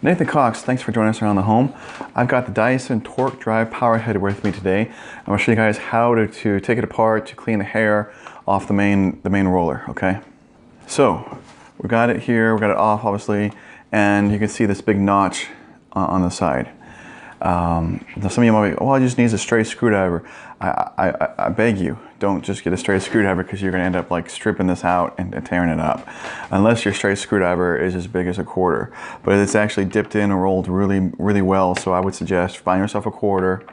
Nathan Cox, thanks for joining us around the home. I've got the Dyson Torque Drive Powerhead with me today. I'm going to show you guys how to take it apart to clean the hair off the main roller, okay? So, we've got it here, we've got it off obviously, and you can see this big notch on the side. Now some of you might be, well, I just need a straight screwdriver. I beg you, don't just get a straight screwdriver because you're going to end up like stripping this out and tearing it up. Unless your straight screwdriver is as big as a quarter. But it's actually dipped in and rolled really well, so I would suggest find yourself a quarter.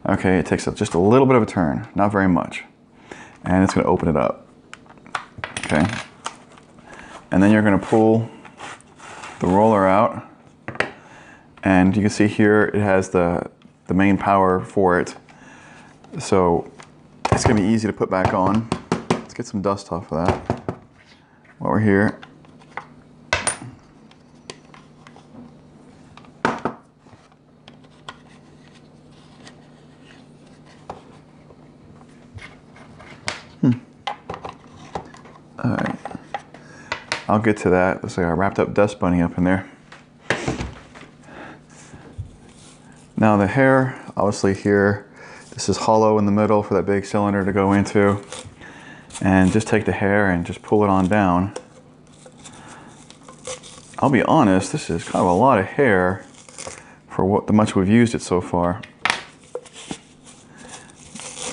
Okay, it takes just a little bit of a turn, not very much. And it's going to open it up. Okay. And then you're going to pull the roller out. And you can see here it has the main power for it. So it's going to be easy to put back on. Let's get some dust off of that while we're here. Alright. I'll get to that. Looks like I wrapped up dust bunny up in there. Now the hair, obviously here, this is hollow in the middle for that big cylinder to go into. And just take the hair and just pull it on down. I'll be honest, this is kind of a lot of hair for the much we've used it so far.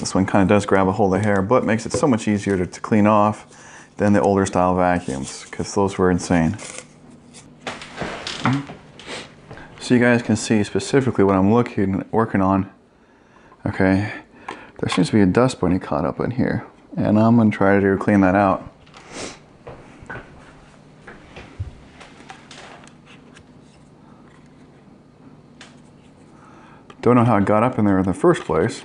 This one kind of does grab a hold of the hair, but makes it so much easier to clean off than the older style vacuums, because those were insane. So you guys can see specifically what I'm working on. Okay, there seems to be a dust bunny caught up in here, and I'm going to try to clean that out. Don't know how it got up in there in the first place.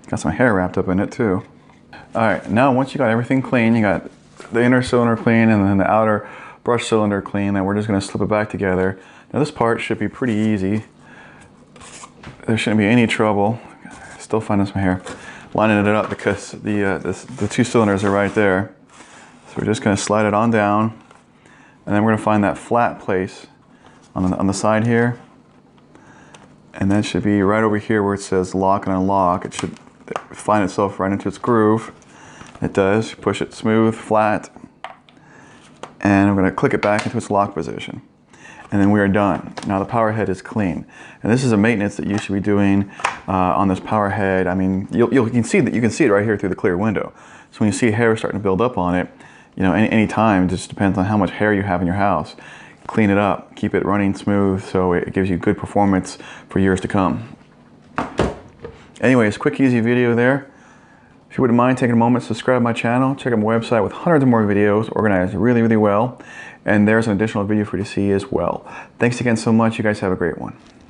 Got some hair wrapped up in it too. All right, now once you got everything clean, you got the inner cylinder clean and then the outer brush cylinder clean, then we're just gonna slip it back together. Now this part should be pretty easy. There shouldn't be any trouble. Still finding some hair. Lining it up because the two cylinders are right there. So we're just gonna slide it on down, and then we're gonna find that flat place on the side here. And that should be right over here where it says lock and unlock. It should find itself right into its groove. It does. Push it smooth, flat, and I'm going to click it back into its lock position. And then we are done. Now the power head is clean. And this is a maintenance that you should be doing on this power head. I mean, you can see it right here through the clear window. So when you see hair starting to build up on it, you know, any time, it just depends on how much hair you have in your house. Clean it up, keep it running smooth so it gives you good performance for years to come. Anyways, quick easy video there. If you wouldn't mind taking a moment to subscribe to my channel, check out my website with hundreds of more videos organized really well. And there's an additional video for you to see as well. Thanks again so much. You guys have a great one.